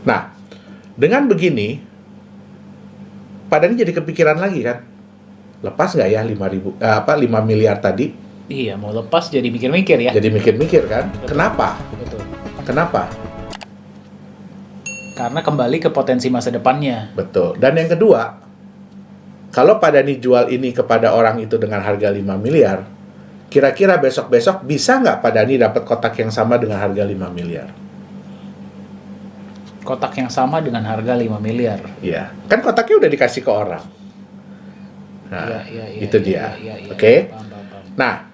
Nah, dengan begini, Pak Dhani jadi kepikiran lagi kan, lepas nggak ya 5 miliar tadi? Iya, mau lepas jadi mikir-mikir ya. Jadi mikir-mikir kan, Betul. kenapa? Betul. Kenapa? Karena kembali ke potensi masa depannya. Betul. Dan yang kedua, kalau Pak Dhani jual ini kepada orang itu dengan harga 5 miliar, kira-kira besok-besok bisa nggak Pak Dhani dapat kotak yang sama dengan harga 5 miliar? Kotak yang sama dengan harga 5 miliar. Iya, kan kotaknya udah dikasih ke orang. Nah, Iya, itu dia. iya, Oke? paham, paham. Nah,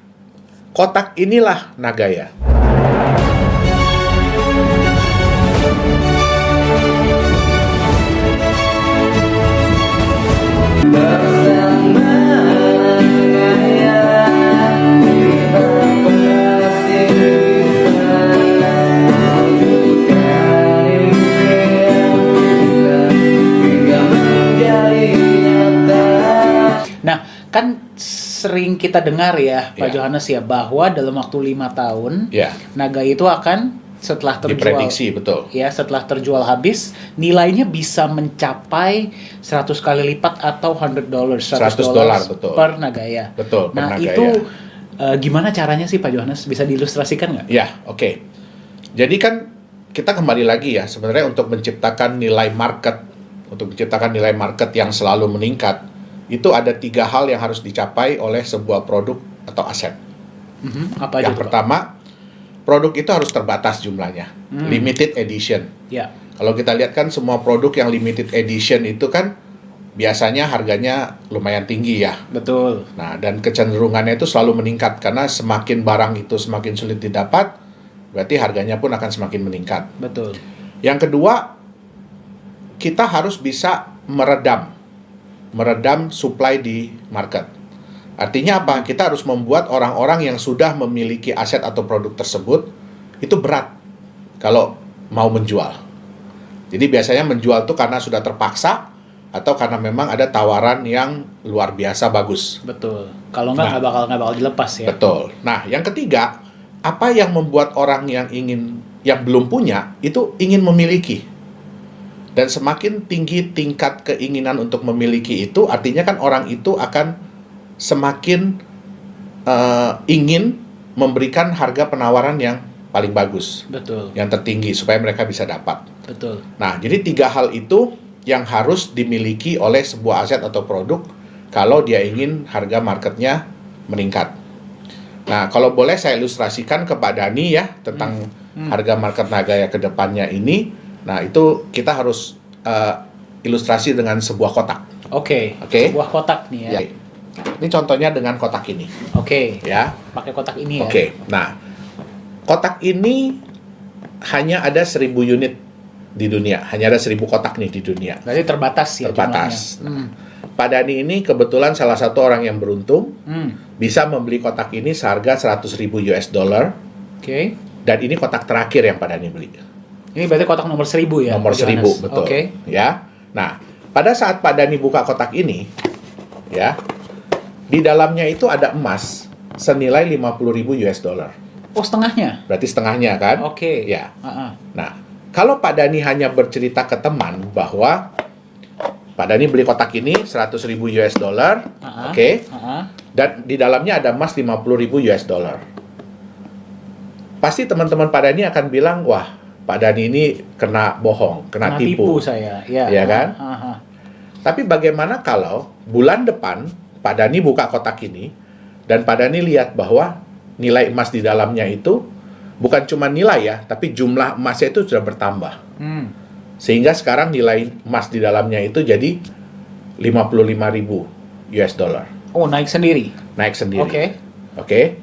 kotak inilah Nagaya. Nah, kan sering kita dengar ya, Pak Ya. Johannes ya, bahwa dalam waktu 5 tahun, Ya, Nagaya itu akan setelah terjual, diprediksi, betul. ya setelah terjual habis, nilainya bisa mencapai 100 kali lipat atau $100, $100, betul. per Nagaya. Betul, per Nah, Nagaya. itu gimana caranya sih Pak Johannes? Bisa diilustrasikan nggak? Ya, oke. Jadi kan kita kembali lagi ya, sebenarnya untuk menciptakan nilai market yang selalu meningkat, itu ada 3 hal yang harus dicapai oleh sebuah produk atau aset. Apa aja Yang tuh, Pak? pertama, produk itu harus terbatas jumlahnya, limited edition. Ya, Kalau kita lihat kan semua produk yang limited edition itu kan biasanya harganya lumayan tinggi ya. betul. Nah, dan kecenderungannya itu selalu meningkat karena semakin barang itu semakin sulit didapat, berarti harganya pun akan semakin meningkat. Betul. Yang kedua, kita harus bisa meredam supply di market. Artinya apa? Kita harus membuat orang-orang yang sudah memiliki aset atau produk tersebut itu berat kalau mau menjual. Jadi biasanya menjual itu karena sudah terpaksa atau karena memang ada tawaran yang luar biasa bagus. Betul. Kalau nggak Nah. nggak bakal dilepas ya. Betul. Nah, yang ketiga, apa yang membuat orang yang belum punya itu ingin memiliki? Dan semakin tinggi tingkat keinginan untuk memiliki itu, artinya kan orang itu akan semakin ingin memberikan harga penawaran yang paling bagus, Betul. yang tertinggi, supaya mereka bisa dapat. Betul. Nah, jadi 3 hal itu yang harus dimiliki oleh sebuah aset atau produk kalau dia ingin harga marketnya meningkat. Nah, kalau boleh saya ilustrasikan ke Pak Dhani ya tentang harga market Nagaya ke depannya ini. Nah, itu kita harus ilustrasi dengan sebuah kotak. Oke. Oke. Sebuah kotak nih ya. Ya. Ini contohnya dengan kotak ini, Oke. ya. Pakai kotak ini ya. Oke. Nah, kotak ini hanya ada 1000 unit di dunia. Hanya ada 1000 kotak nih di dunia. Berarti terbatas ya Terbatas. jumlahnya. Pak Dhani ini kebetulan salah satu orang yang beruntung bisa membeli kotak ini seharga $100.000 Oke. dan ini kotak terakhir yang Pak Dhani beli. Ini berarti kotak nomor 1000 ya? Nomor Pak 1000, Johannes? betul. Oke. Ya. Nah, pada saat Pak Dhani buka kotak ini, ya, di dalamnya itu ada emas senilai $50.000. Oh, setengahnya? Berarti setengahnya kan? Oke. Ya. Ah. Nah, kalau Pak Dhani hanya bercerita ke teman bahwa Pak Dhani beli kotak ini $100.000, oke, dan di dalamnya ada emas $50.000. Pasti teman-teman Pak Dhani akan bilang, wah, Pak Dhani ini kena bohong, kena tipu. saya, ya. Ya kan? Tapi bagaimana kalau bulan depan Pak Dhani buka kotak ini dan Pak Dhani lihat bahwa nilai emas di dalamnya itu bukan cuma nilai ya, tapi jumlah emasnya itu sudah bertambah. Sehingga sekarang nilai emas di dalamnya itu jadi $55.000. Oh, naik sendiri? Naik sendiri. Oke. Oke.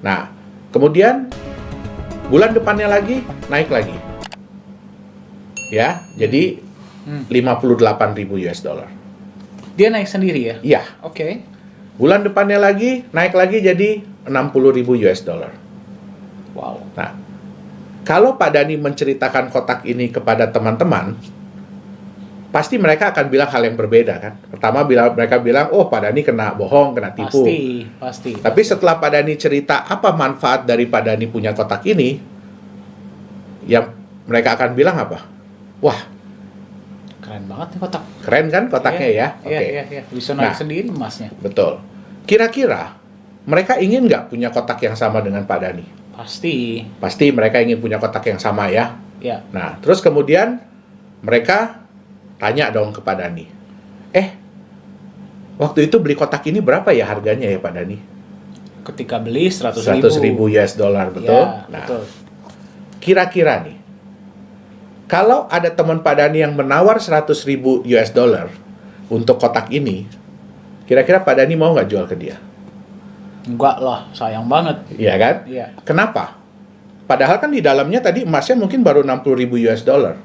Nah, kemudian bulan depannya lagi naik lagi. Ya, jadi $58.000. Dia naik sendiri ya? Iya. Oke. Bulan depannya lagi naik lagi jadi $60.000. Wow. Nah, kalau Pak Dhani menceritakan kotak ini kepada teman-teman, pasti mereka akan bilang hal yang berbeda kan. Pertama mereka bilang, oh Pak Dhani kena bohong, kena tipu. Pasti. Tapi setelah Pak Dhani cerita apa manfaat dari Pak Dhani punya kotak ini, yang mereka akan bilang apa? Wah, Keren banget nih kotak. Keren kan kotaknya ya? Iya, Oke. iya. Bisa naik Nah. sendiri emasnya. Betul. Kira-kira mereka ingin nggak punya kotak yang sama dengan Pak Dhani? Pasti. Pasti mereka ingin punya kotak yang sama ya. Ya. Nah, terus kemudian mereka tanya dong ke Pak Dhani. Waktu itu beli kotak ini berapa ya harganya ya Pak Dhani? Ketika beli 100 100.000 US dollar, betul? Ya, Nah, betul. kira-kira nih, kalau ada teman Pak Dhani yang menawar 100.000 US dollar untuk kotak ini, kira-kira Pak Dhani mau nggak jual ke dia? Enggak lah, sayang banget. Iya kan? Iya. Kenapa? Padahal kan di dalamnya tadi emasnya mungkin baru 60.000 US dollar.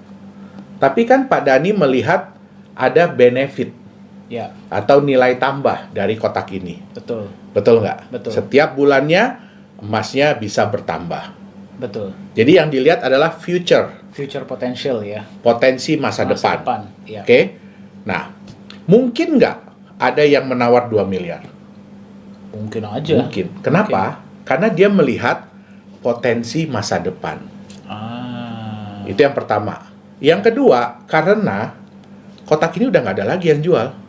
Tapi kan Pak Dhani melihat ada benefit Ya, atau nilai tambah dari kotak ini. betul. Betul nggak? Betul. Setiap bulannya emasnya bisa bertambah. Betul. Jadi yang dilihat adalah future, Future potential ya. potensi masa depan. Ya. Oke? Nah, mungkin nggak ada yang menawar 2 miliar? Mungkin aja. Mungkin. Kenapa? Karena dia melihat potensi masa depan. Ah. Itu yang pertama. Yang kedua, karena kotak ini udah nggak ada lagi yang jual.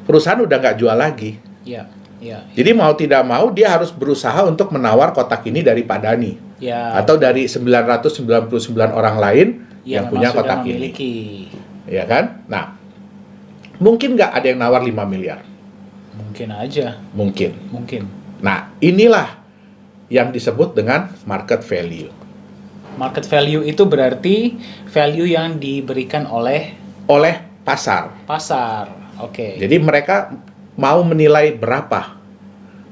Perusahaan udah nggak jual lagi. Ya, ya. Jadi mau tidak mau dia harus berusaha untuk menawar kotak ini dari Pak Dhani. Ya. Atau dari 999 orang lain yang punya memang kotak sudah ini. memiliki. Ya kan? Nah, mungkin nggak ada yang nawar 5 miliar? Mungkin aja. Mungkin. Mungkin. Nah, inilah yang disebut dengan market value. Market value itu berarti value yang diberikan oleh Oleh pasar. pasar. Oke. Jadi mereka mau menilai berapa.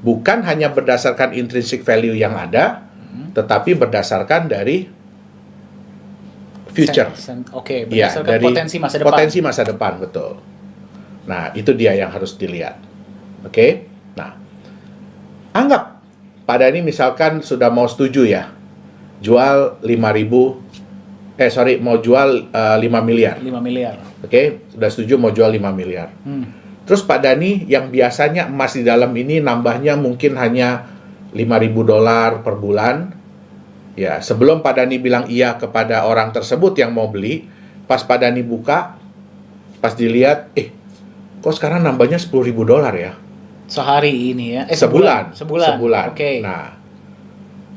Bukan hanya berdasarkan intrinsic value yang ada, tetapi berdasarkan dari future. Oke, Iya, berdasarkan dari potensi masa depan. Potensi masa depan, betul. Nah, itu dia yang harus dilihat. Oke? Nah, anggap Pak Dhani misalkan sudah mau setuju ya, jual 5.000, mau jual 5 miliar. 5 miliar. Oke? Sudah setuju mau jual 5 miliar. Terus Pak Dhani yang biasanya emas di dalam ini nambahnya mungkin hanya 5.000 dolar per bulan. Ya, sebelum Pak Dhani bilang iya kepada orang tersebut yang mau beli, pas Pak Dhani buka, pas dilihat, kok sekarang nambahnya 10.000 dolar ya? Sehari ini ya? Sebulan. Sebulan. Oke. Nah,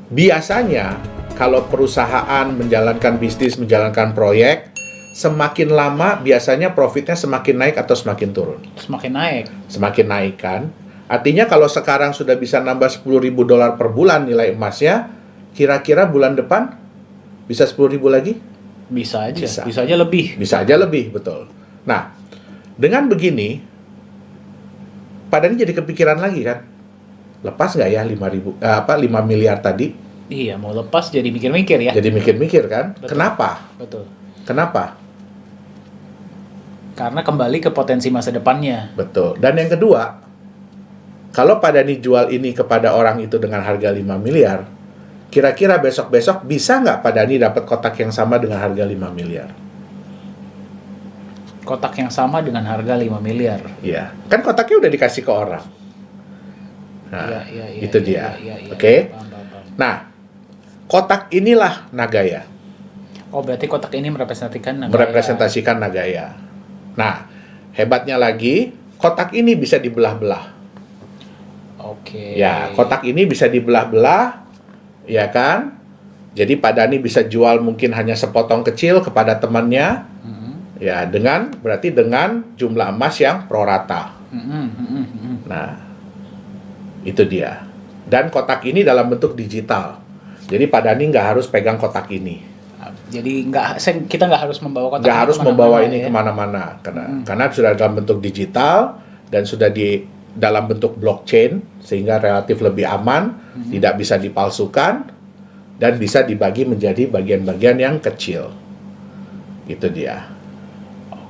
biasanya kalau perusahaan menjalankan bisnis, menjalankan proyek, semakin lama biasanya profitnya semakin naik atau semakin turun? Semakin naik. Semakin naik kan? Artinya kalau sekarang sudah bisa nambah 10.000 dolar per bulan nilai emasnya, kira-kira bulan depan bisa 10.000 lagi? Bisa aja. Bisa. Bisa aja lebih. Bisa aja lebih, betul. Nah, dengan begini, Pak Dhani jadi kepikiran lagi kan? Lepas nggak ya 5 miliar tadi? Iya, mau lepas jadi mikir-mikir ya. Jadi mikir-mikir kan? Betul. Kenapa? Betul. Kenapa? Karena kembali ke potensi masa depannya. Betul. Dan yang kedua, kalau Pak Dhani jual ini kepada orang itu dengan harga 5 miliar, kira-kira besok-besok bisa nggak Pak Dhani dapat kotak yang sama dengan harga 5 miliar? Kotak yang sama dengan harga 5 miliar. Iya. Kan kotaknya udah dikasih ke orang. Nah, Iya, itu dia. iya, Oke? paham, paham. Nah, kotak inilah Nagaya. Oh, berarti kotak ini merepresentasikan Nagaya. Merepresentasikan Nagaya. Nah, hebatnya lagi, kotak ini bisa dibelah-belah. Oke. Ya, kotak ini bisa dibelah-belah, ya kan? Jadi Pak Dhani bisa jual mungkin hanya sepotong kecil kepada temannya, ya berarti dengan jumlah emas yang prorata. Nah, itu dia. Dan kotak ini dalam bentuk digital. Jadi Pak Dhani nggak harus pegang kotak ini. Jadi kita nggak harus membawa kotak Nggak ini harus kemana-mana membawa ini ya? kemana-mana, karena sudah dalam bentuk digital dan sudah di dalam bentuk blockchain sehingga relatif lebih aman, tidak bisa dipalsukan dan bisa dibagi menjadi bagian-bagian yang kecil. Itu dia.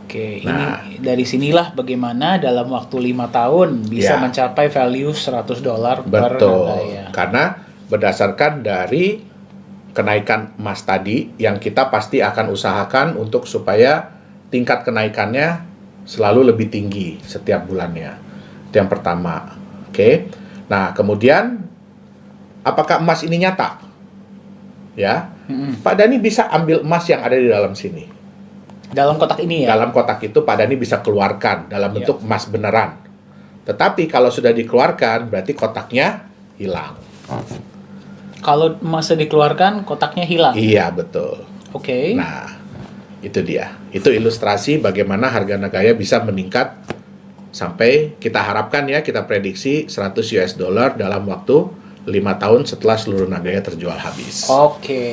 Oke, Nah. ini dari sinilah bagaimana dalam waktu 5 tahun bisa Ya. mencapai value $100 per Betul. Nagaya. Karena berdasarkan dari kenaikan emas tadi yang kita pasti akan usahakan untuk supaya tingkat kenaikannya selalu lebih tinggi setiap bulannya. Itu yang pertama. Oke. Nah, kemudian apakah emas ini nyata? Ya. Pak Dhani bisa ambil emas yang ada di dalam sini. Dalam kotak ini ya. Dalam kotak itu Pak Dhani bisa keluarkan dalam bentuk emas beneran. Tetapi kalau sudah dikeluarkan, berarti kotaknya hilang. Kalau emasnya dikeluarkan, kotaknya hilang. Iya, betul. Oke. Nah, itu dia. Itu ilustrasi bagaimana harga Nagaya bisa meningkat sampai kita harapkan ya, kita prediksi 100 US dollar dalam waktu 5 tahun setelah seluruh Nagaya terjual habis. Oke.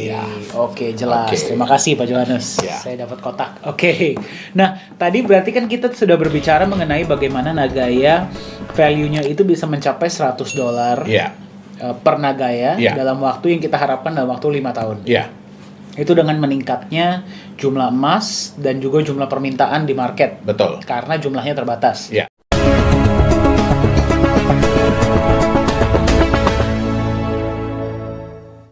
Iya. Oke, jelas. Oke. Terima kasih Pak Johannes. Ya. Saya dapat kotak. Oke. Nah, tadi berarti kan kita sudah berbicara mengenai bagaimana Nagaya value-nya itu bisa mencapai 100 dolar Iya. Per Nagaya Ya. dalam waktu yang kita harapkan dalam waktu 5 tahun. Iya. Itu dengan meningkatnya jumlah emas dan juga jumlah permintaan di market Betul. karena jumlahnya terbatas. Iya.